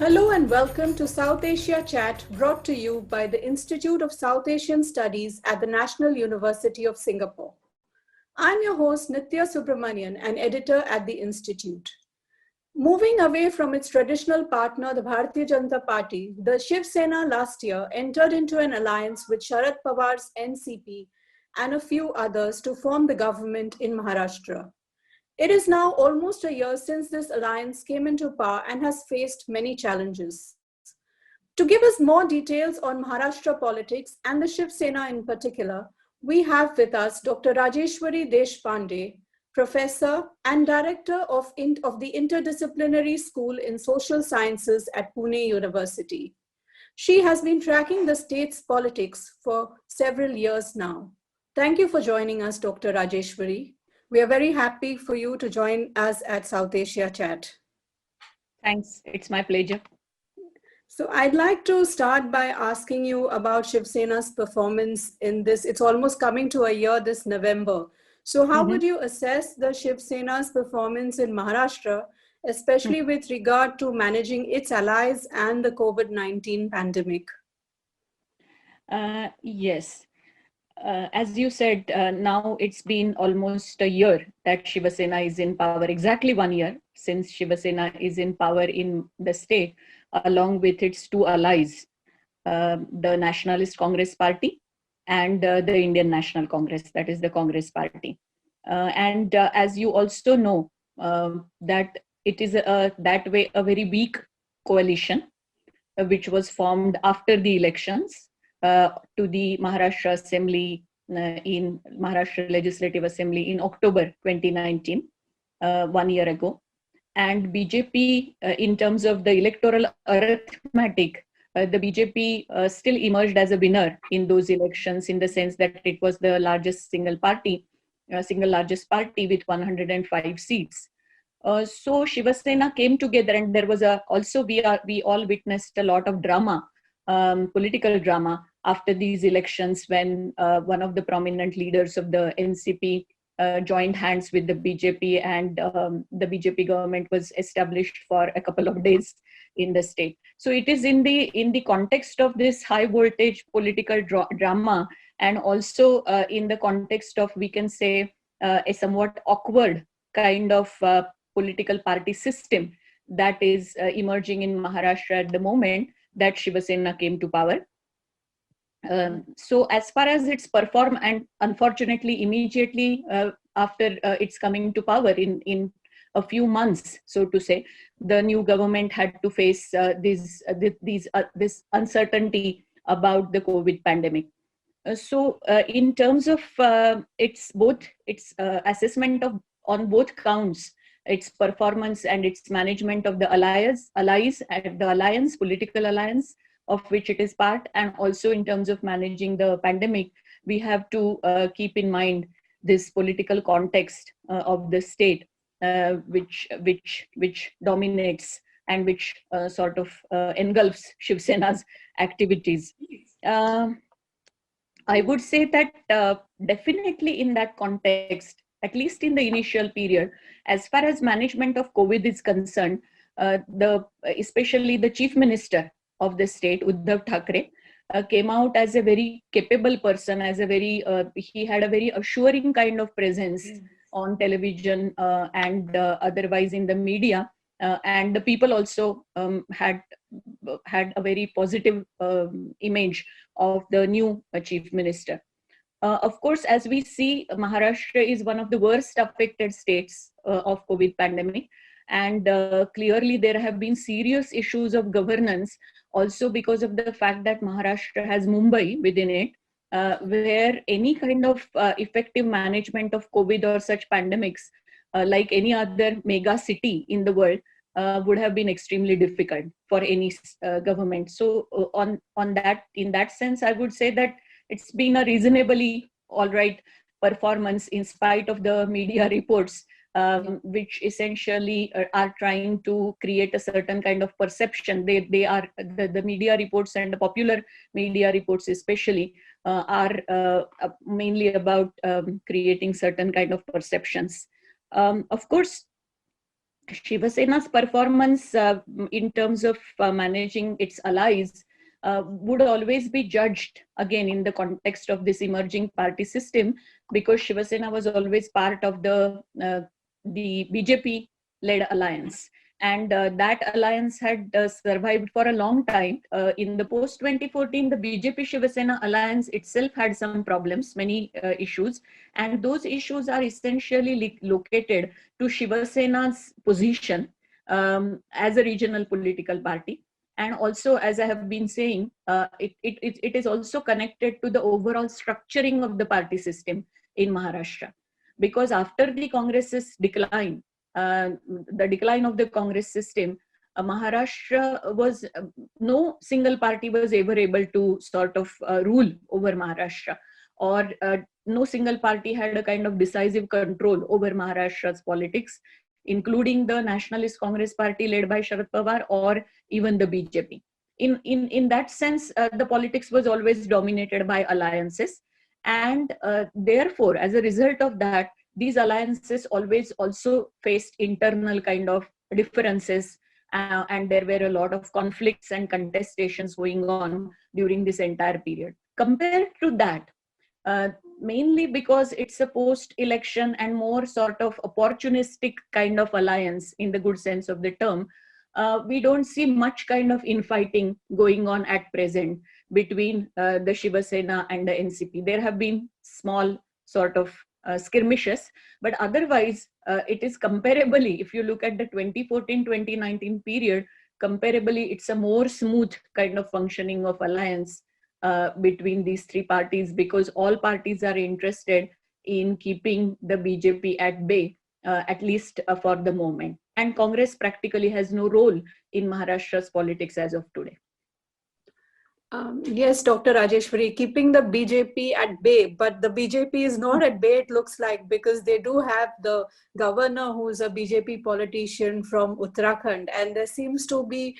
Hello and welcome to South Asia Chat, brought to you by the Institute of South Asian Studies at the National University of Singapore. I'm your host Nitya Subramanian, an editor at the Institute. Moving away from its traditional partner, the Bharatiya Janata Party, the Shiv Sena last year entered into an alliance with Sharad Pawar's NCP and a few others to form the government in Maharashtra. It is now almost a year since this alliance came into power and has faced many challenges. To give us more details on Maharashtra politics and the Shiv Sena in particular, we have with us Dr. Rajeshwari Deshpande, Professor and Director of the Interdisciplinary School in Social Sciences at Pune University. She has been tracking the state's politics for several years now. Thank you for joining us, Dr. Rajeshwari. We are very happy for you to join us at South Asia Chat. Thanks, it's my pleasure. So I'd like to start by asking you about Shiv Sena's performance in this. It's almost coming to a year this November. So how would you assess the Shiv Sena's performance in Maharashtra, especially with regard to managing its allies and the COVID-19 pandemic? Yes. As you said, now it's been almost a year that Shiv Sena is in power, exactly 1 year since Shiv Sena is in power in the state, along with its two allies, the Nationalist Congress Party and the Indian National Congress, that is the Congress Party. As you also know, that it is that way a very weak coalition, which was formed after the elections to the Maharashtra Assembly in Maharashtra Legislative Assembly in October 2019, 1 year ago. And BJP, in terms of the electoral arithmetic, the BJP still emerged as a winner in those elections, in the sense that it was the largest single largest party with 105 seats. So Shiv Sena came together, and there was we all witnessed a lot of drama, political drama after these elections, when one of the prominent leaders of the NCP joined hands with the BJP, and the BJP government was established for a couple of days in the state. So it is in the context of this high voltage political drama, and also in the context of, we can say, a somewhat awkward kind of political party system that is emerging in Maharashtra at the moment, that Shiv Sena came to power. So as far as its perform, and unfortunately immediately after its coming to power, in a few months, so to say, the new government had to face this uncertainty about the COVID pandemic. So in terms of its assessment of, on both counts, its performance and its management of the alliance, political alliance of which it is part, and also in terms of managing the pandemic, we have to keep in mind this political context of the state, which dominates and which sort of engulfs Shiv Sena's activities. I would say that definitely in that context, at least in the initial period, as far as management of COVID is concerned, especially the chief minister of the state, Uddhav Thackeray, came out as a very capable person, he had a very assuring kind of presence on television and otherwise in the media, and the people also had a very positive image of the new chief minister. Of course, as we see, Maharashtra is one of the worst affected states of COVID pandemic, and clearly there have been serious issues of governance, also because of the fact that Maharashtra has Mumbai within it, where any kind of effective management of COVID or such pandemics, like any other mega city in the world, would have been extremely difficult for any government. So in that sense, I would say that it's been a reasonably all right performance, in spite of the media reports, which essentially are trying to create a certain kind of perception. They are the media reports, and the popular media reports especially are mainly about creating certain kind of perceptions. Of course, Shiv Sena's performance in terms of managing its allies would always be judged again in the context of this emerging party system, because Shiv Sena was always part of the BJP-led alliance, and that alliance had survived for a long time. In the post 2014, the BJP Shiv Sena alliance itself had some problems, many issues, and those issues are essentially located to Shiv Sena's position as a regional political party. And also, as I have been saying, it is also connected to the overall structuring of the party system in Maharashtra. Because after the Congress's decline, the decline of the Congress system, Maharashtra was, no single party was ever able to sort of rule over Maharashtra, or no single party had a kind of decisive control over Maharashtra's politics, including the Nationalist Congress Party led by Sharad Pawar, or even the BJP. In that sense, the politics was always dominated by alliances. And therefore, as a result of that, these alliances always also faced internal kind of differences, and there were a lot of conflicts and contestations going on during this entire period. Compared to that, mainly because it's a post-election and more sort of opportunistic kind of alliance in the good sense of the term, we don't see much kind of infighting going on at present between the Shiv Sena and the NCP. There have been small sort of skirmishes, but otherwise it is comparably, if you look at the 2014-2019 period, comparably it's a more smooth kind of functioning of alliance between these three parties, because all parties are interested in keeping the BJP at bay, at least for the moment. And Congress practically has no role in Maharashtra's politics as of today. Yes, Dr. Rajeshwari, keeping the BJP at bay, but the BJP is not at bay, it looks like, because they do have the governor who's a BJP politician from Uttarakhand, and there seems to be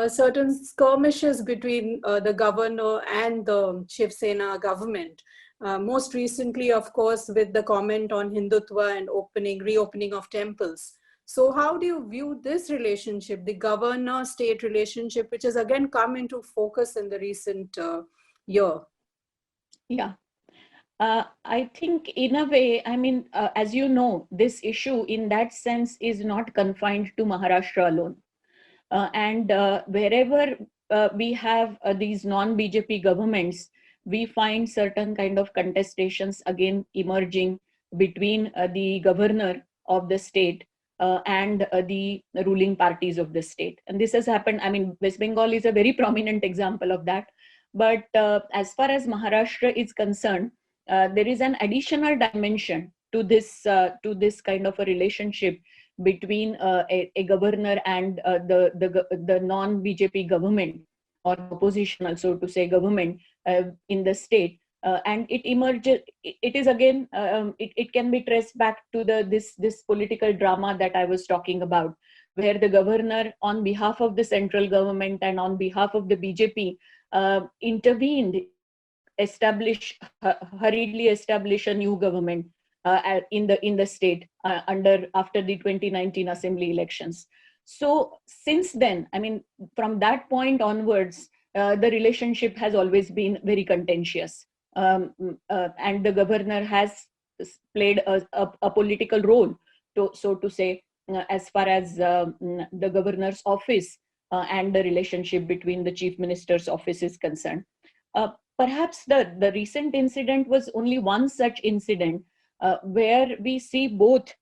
certain skirmishes between the governor and the Shiv Sena government. Most recently, of course, with the comment on Hindutva and reopening of temples. So how do you view this relationship, the governor-state relationship, which has again come into focus in the recent year? Yeah, I think in a way, I mean, as you know, this issue in that sense is not confined to Maharashtra alone. And wherever we have these non-BJP governments, we find certain kind of contestations again emerging between the governor of the state and the ruling parties of the state. And this has happened, I mean, West Bengal is a very prominent example of that. But as far as Maharashtra is concerned, there is an additional dimension to this kind of a relationship between a governor and the non-BJP government, or oppositional, so to say, government in the state. And it emerges, it is again, it can be traced back to this political drama that I was talking about, where the governor, on behalf of the central government and on behalf of the BJP, intervened, hurriedly establish a new government in the state after the 2019 assembly elections. So since then, I mean, from that point onwards, the relationship has always been very contentious. And the governor has played a political role, so to say, as far as the governor's office and the relationship between the chief minister's office is concerned. Perhaps the recent incident was only one such incident where we see both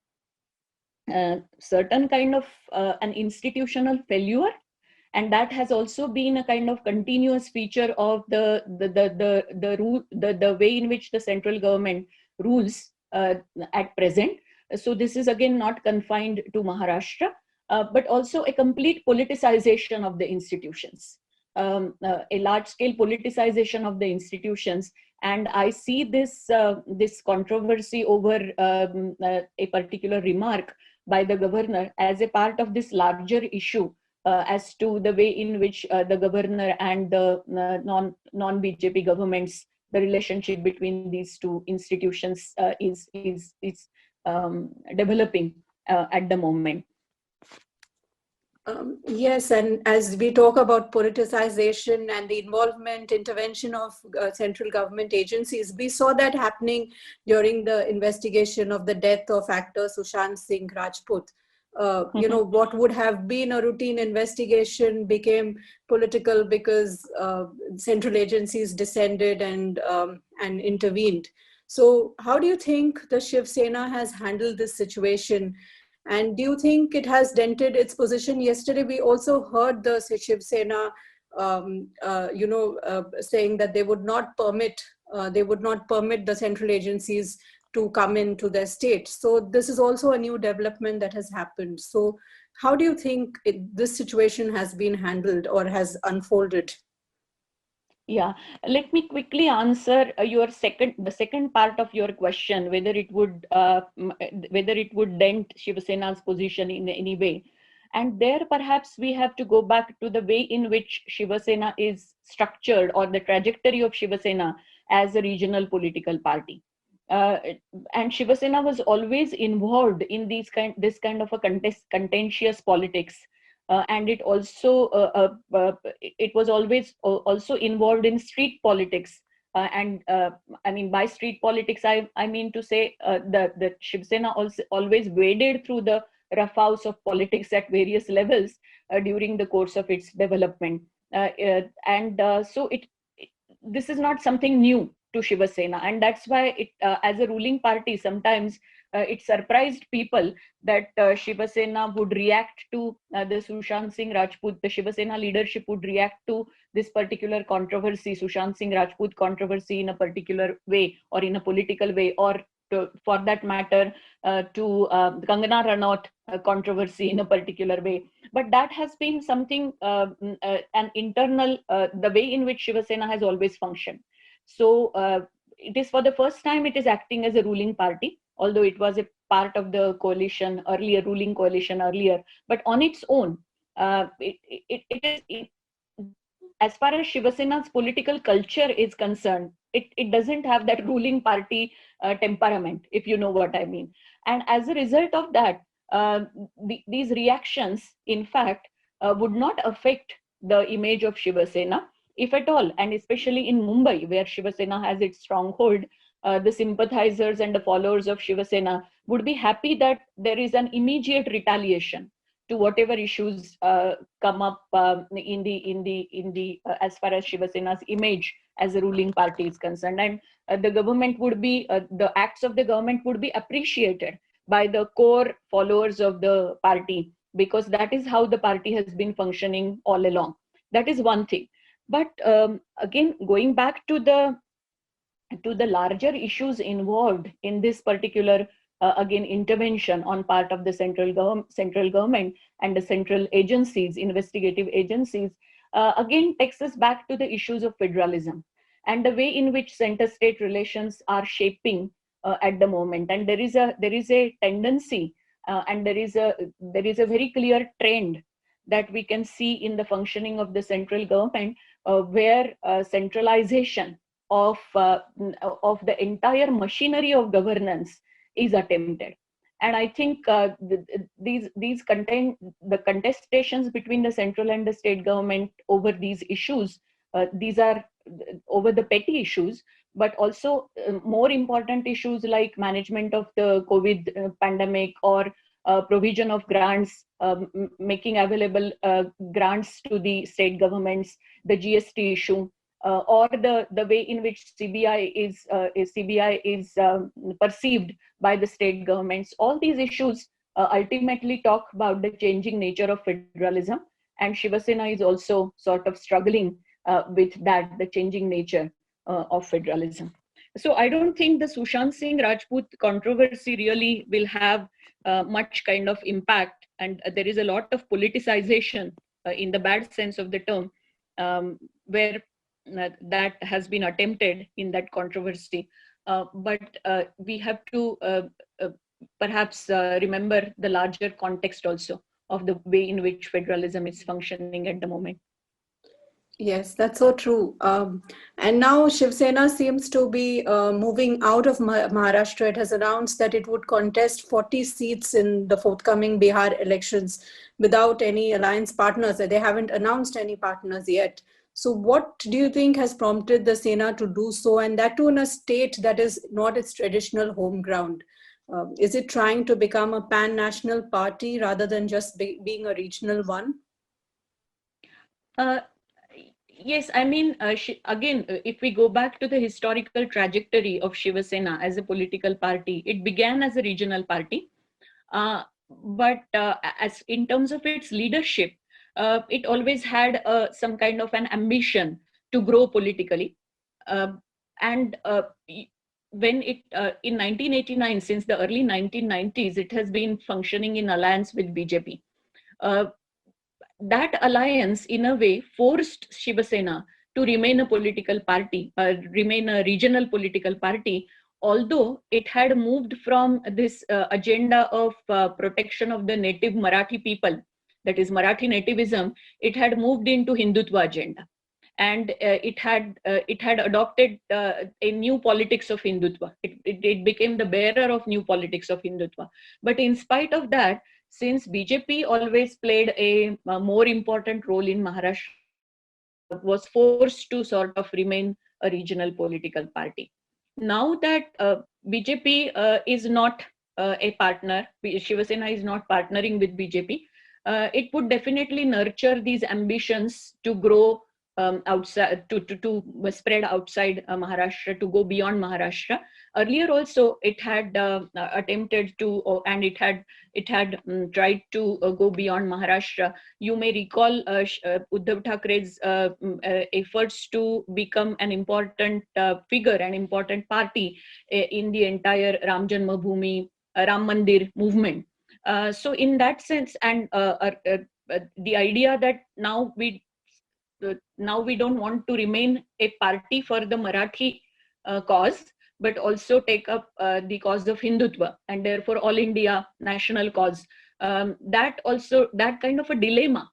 certain kind of an institutional failure, and that has also been a kind of continuous feature of the way in which the central government rules at present. So this is again not confined to Maharashtra, but also a complete politicization of the institutions, a large-scale politicization of the institutions. And I see this controversy over a particular remark by the governor as a part of this larger issue as to the way in which the governor and the non-BJP governments, the relationship between these two institutions is developing at the moment. Yes, and as we talk about politicization and the involvement, intervention of central government agencies, we saw that happening during the investigation of the death of actor Sushant Singh Rajput. What would have been a routine investigation became political because central agencies descended and intervened. So, how do you think the Shiv Sena has handled this situation? And do you think it has dented its position? Yesterday, we also heard the Shiv Sena, saying that they would not permit the central agencies to come into their state. So this is also a new development that has happened. So how do you think this situation has been handled or has unfolded? Yeah, let me quickly answer the second part of your question, whether it would dent Shiv Sena's position in any way. And there perhaps we have to go back to the way in which Shiv Sena is structured, or the trajectory of Shiv Sena as a regional political party. Uh, and Shiv Sena was always involved in this kind of a contentious politics, and it was always also involved in street politics. And I mean, by street politics, I mean to say the Shiv Sena also always waded through the rough house of politics at various levels during the course of its development. So this is not something new to Shiv Sena, and that's why as a ruling party, sometimes it surprised people that Shiv Sena would react to the Sushant Singh Rajput. The Shiv Sena leadership would react to this particular controversy, Sushant Singh Rajput controversy, in a particular way, or in a political way, or for that matter, to Kangana Ranaut controversy in a particular way. But that has been something, an internal, the way in which Shiv Sena has always functioned. So it is for the first time it is acting as a ruling party, although it was a part of the coalition earlier, ruling coalition earlier. But on its own, as far as Shiv Sena's political culture is concerned, it doesn't have that ruling party temperament, if you know what I mean. And as a result of that, these reactions, in fact, would not affect the image of Shiv Sena, if at all. And especially in Mumbai, where Shiv Sena has its stronghold, the sympathizers and the followers of Shiv Sena would be happy that there is an immediate retaliation to whatever issues come up as far as Shiv Sena's image as a ruling party is concerned. And the acts of the government would be appreciated by the core followers of the party, because that is how the party has been functioning all along. That is one thing. But again, going back to the larger issues involved in this particular again intervention on part of the central government and the central agencies, investigative agencies, again takes us back to the issues of federalism and the way in which center-state relations are shaping at the moment. And there is a tendency, and there is a very clear trend that we can see in the functioning of the central government, where centralization of the entire machinery of governance is attempted. And I think the contestations between the central and the state government over these issues, these are over the petty issues, but also more important issues like management of the COVID pandemic, or provision of grants, making available grants to the state governments, the GST issue, or the way in which CBI is perceived by the state governments. All these issues ultimately talk about the changing nature of federalism, and Shiv Sena is also sort of struggling with that, the changing nature of federalism. So I don't think the Sushant Singh Rajput controversy really will have much kind of impact, and there is a lot of politicization in the bad sense of the term, where that has been attempted in that controversy. But we have to perhaps remember the larger context also of the way in which federalism is functioning at the moment. Yes, that's so true. And now Shiv Sena seems to be moving out of Maharashtra. It has announced that it would contest 40 seats in the forthcoming Bihar elections without any alliance partners. They haven't announced any partners yet. So, what do you think has prompted the Sena to do so, and that too in a state that is not its traditional home ground? Is it trying to become a pan-national party rather than just being a regional one? Uh, yes, I mean, again, if we go back to the historical trajectory of Shiv Sena as a political party, it began as a regional party. Uh, but as in terms of its leadership, it always had some kind of an ambition to grow politically. Uh, and when it in 1989, since the early 1990s, it has been functioning in alliance with BJP. Uh, that alliance, in a way, forced Shiv Sena to remain a political party, remain a regional political party, although it had moved from this agenda of protection of the native Marathi people, that is Marathi nativism, it had moved into Hindutva agenda. And it had adopted a new politics of Hindutva. It became the bearer of new politics of Hindutva. But in spite of that, since BJP always played a more important role in Maharashtra, was forced to sort of remain a regional political party. Now that BJP is not a partner, Shiv Sena is not partnering with BJP, it would definitely nurture these ambitions to grow outside, to spread outside Maharashtra, to go beyond Maharashtra. Earlier also, it had attempted to, and it had tried to go beyond Maharashtra. You may recall Uddhav Thackeray's efforts to become an important figure, an important party in the entire Ram Janmabhoomi, Ram Mandir movement. So in that sense, and the idea that now we don't want to remain a party for the Marathi cause, but also take up the cause of Hindutva and therefore all India national cause. That kind of a dilemma,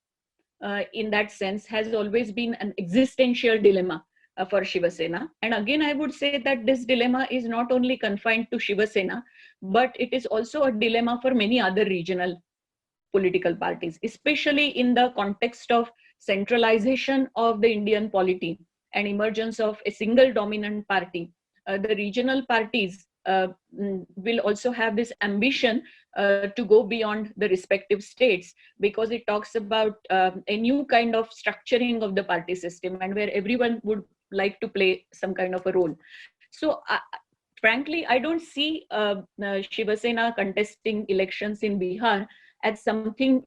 in that sense, has always been an existential dilemma for Shiv Sena. And again, I would say that this dilemma is not only confined to Shiv Sena, but it is also a dilemma for many other regional political parties, especially in the context of centralization of the Indian polity and emergence of a single dominant party. The regional parties will also have this ambition to go beyond the respective states, because it talks about a new kind of structuring of the party system, and where everyone would like to play some kind of a role. So frankly, I don't see Shiv Sena contesting elections in Bihar as something,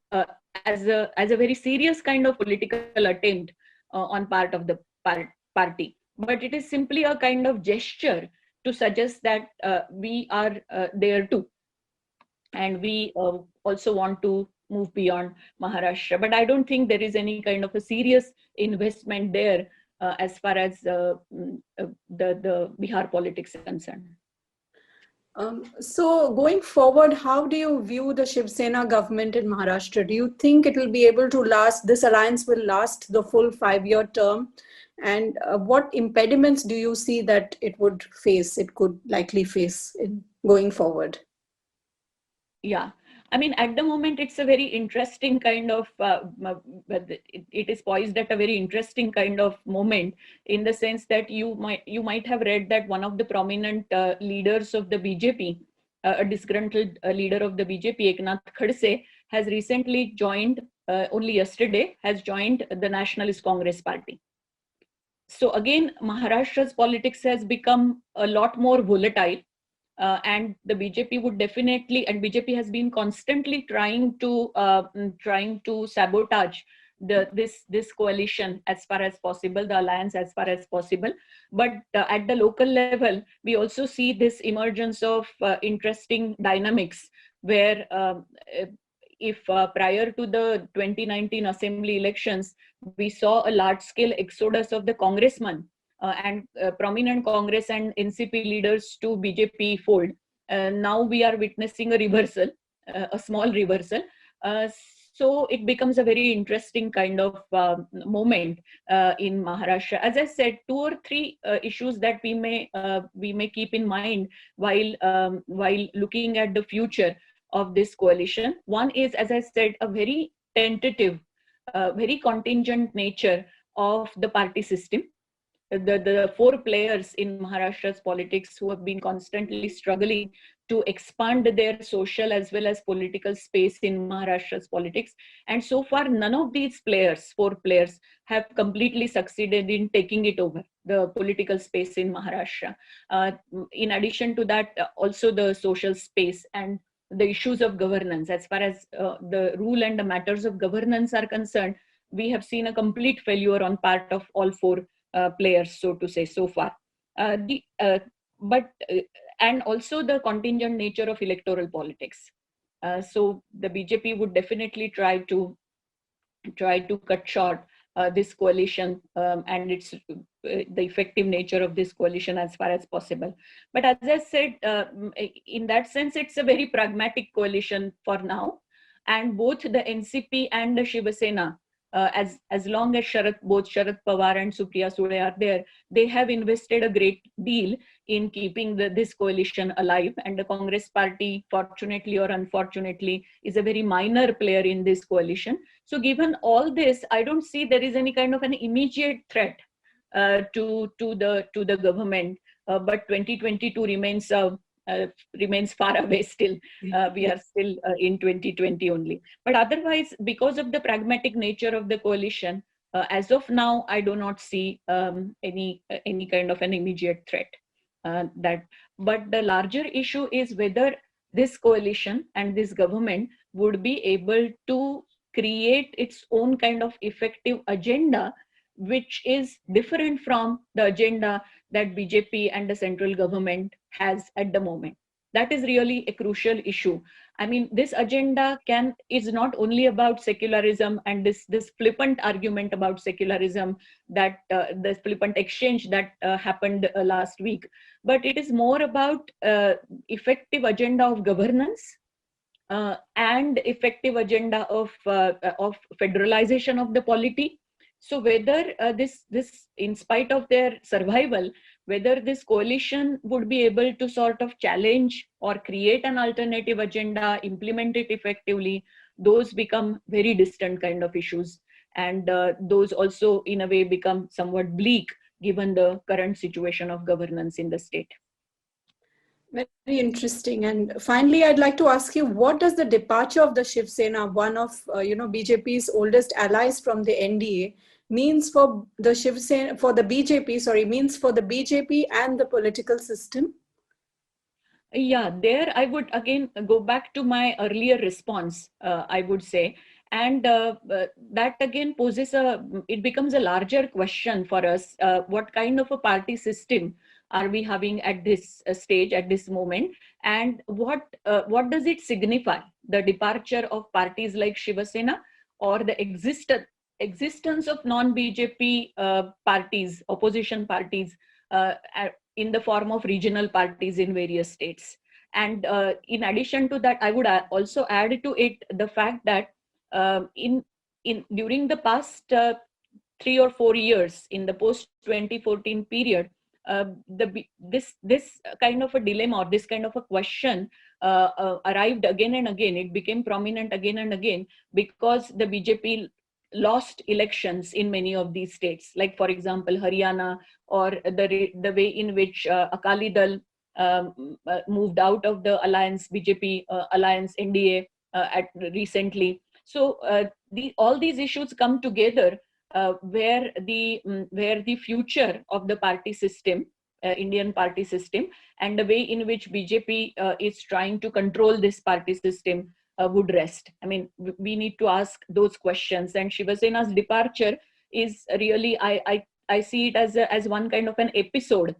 as a very serious kind of political attempt on part of the party. But it is simply a kind of gesture to suggest that we are there too, and we also want to move beyond Maharashtra. But I don't think there is any kind of a serious investment there as far as the Bihar politics is concerned. So going forward, how do you view the Shiv Sena government in Maharashtra? Do you think it will be able to last, this alliance will last the full 5-year term? And what impediments do you see that it could likely face in going forward? Yeah, I mean, at the moment, it's a very interesting kind of, it is poised at a very interesting kind of moment, in the sense that you might have read that one of the prominent leaders of the BJP, a disgruntled leader of the BJP, Eknath Khadse, has recently joined, only yesterday, has joined the Nationalist Congress Party. So again, Maharashtra's politics has become a lot more volatile. And the BJP would definitely, and BJP has been constantly trying to sabotage this coalition as far as possible, the alliance as far as possible. But at the local level, we also see this emergence of interesting dynamics, where if prior to the 2019 assembly elections, we saw a large-scale exodus of the congressmen and prominent Congress and NCP leaders to BJP fold. Now we are witnessing a reversal, a small reversal. So it becomes a very interesting kind of moment in Maharashtra. As I said, two or three issues that we may keep in mind while looking at the future of this coalition. One is, as I said, a very tentative, very contingent nature of the party system. The four players in Maharashtra's politics who have been constantly struggling to expand their social as well as political space in Maharashtra's politics. And so far, none of these players, four players, have completely succeeded in taking it over, the political space in Maharashtra. In addition to that, also the social space and the issues of governance. As far as the rule and the matters of governance are concerned, we have seen a complete failure on part of all four players, so to say, so far. And also the contingent nature of electoral politics. So the BJP would definitely try to cut short this coalition and its the effective nature of this coalition as far as possible. But as I said, in that sense, it's a very pragmatic coalition for now. And both the NCP and the Shiv Sena, as long as both Sharad Pawar and Supriya Sule are there, they have invested a great deal in keeping this coalition alive. And the Congress party, fortunately or unfortunately, is a very minor player in this coalition. So given all this, I don't see there is any kind of an immediate threat to the government. But 2022 remains far away still. We are still in 2020 only. But otherwise, because of the pragmatic nature of the coalition, as of now, I do not see any kind of an immediate threat. But the larger issue is whether this coalition and this government would be able to create its own kind of effective agenda, which is different from the agenda that BJP and the central government has at the moment. That is really a crucial issue. I mean, this agenda is not only about secularism and this flippant argument about secularism, that this flippant exchange that happened last week, but it is more about effective agenda of governance and effective agenda of federalization of the polity. So whether this, in spite of their survival, whether this coalition would be able to sort of challenge or create an alternative agenda, implement it effectively, those become very distant kind of issues. And those also, in a way, become somewhat bleak given the current situation of governance in the state. Very interesting. And finally, I'd like to ask you, what does the departure of the Shiv Sena, one of BJP's oldest allies from the NDA, means for the Shiv Sena, for the BJP, means for the BJP and the political system? Yeah, there I would again go back to my earlier response, I would say. And that again it becomes a larger question for us. What kind of a party system are we having at this stage, at this moment? And what does it signify, the departure of parties like Shiv Sena or the existence of non-BJP parties, opposition parties, in the form of regional parties in various states? And in addition to that, I would also add to it the fact that during the past 3 or 4 years, in the post-2014 period, this kind of a dilemma or this kind of a question arrived again and again. It became prominent again and again because the BJP lost elections in many of these states, like for example Haryana, or the way in which Akali Dal moved out of the alliance, BJP alliance NDA recently. So all these issues come together where the future of the party system, Indian party system, and the way in which BJP is trying to control this party system would rest. I mean, we need to ask those questions. And Shiv Sena's departure is really, I see it as one kind of an episode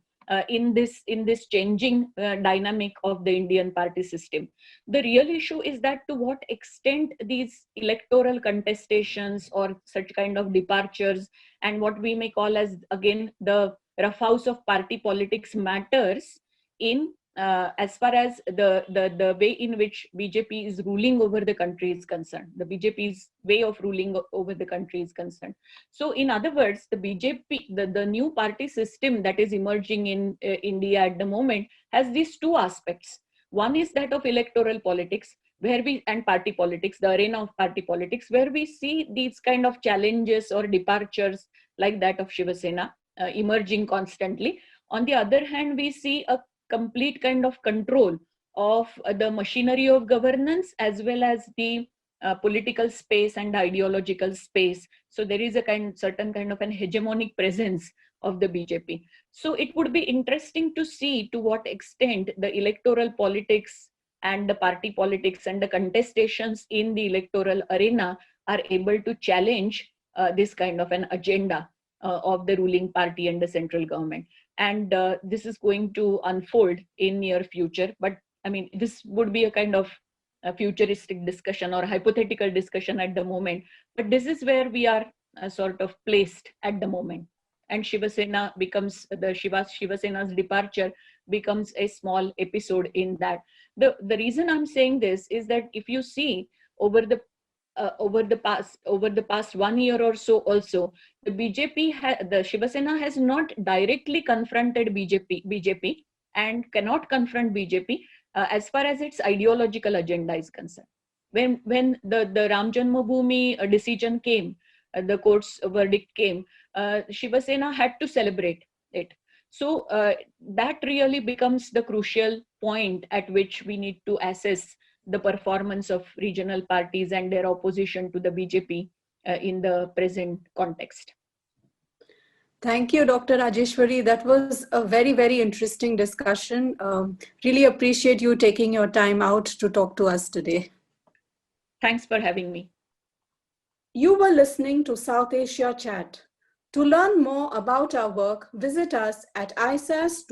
in this changing dynamic of the Indian party system. The real issue is that to what extent these electoral contestations or such kind of departures and what we may call as again the rough house of party politics matters in as far as the way in which BJP is ruling over the country is concerned, the BJP's way of ruling over the country is concerned. So in other words, the BJP, the new party system that is emerging in India at the moment has these two aspects. One is that of electoral politics, and party politics, the arena of party politics, where we see these kind of challenges or departures like that of Shiv Sena emerging constantly. On the other hand, we see a complete kind of control of the machinery of governance as well as the political space and ideological space. So there is a certain kind of an hegemonic presence of the BJP. So it would be interesting to see to what extent the electoral politics and the party politics and the contestations in the electoral arena are able to challenge this kind of an agenda of the ruling party and the central government. And this is going to unfold in near future. But I mean, this would be a kind of a futuristic discussion or hypothetical discussion at the moment. But this is where we are sort of placed at the moment. And Shiv Sena becomes, Shiv Sena's departure becomes a small episode in that. The reason I'm saying this is that if you see over the past 1 year or so also, the the Shiv Sena has not directly confronted BJP and cannot confront BJP as far as its ideological agenda is concerned. When the Ram Janmabhoomi decision came, the court's verdict came, Shiv Sena had to celebrate it. So that really becomes the crucial point at which we need to assess the performance of regional parties and their opposition to the BJP in the present context. Thank you, Dr. Rajeshwari. That was a very, very interesting discussion. Really appreciate you taking your time out to talk to us today. Thanks for having me. You were listening to South Asia Chat. To learn more about our work, visit us at isas.nus.edu.sg.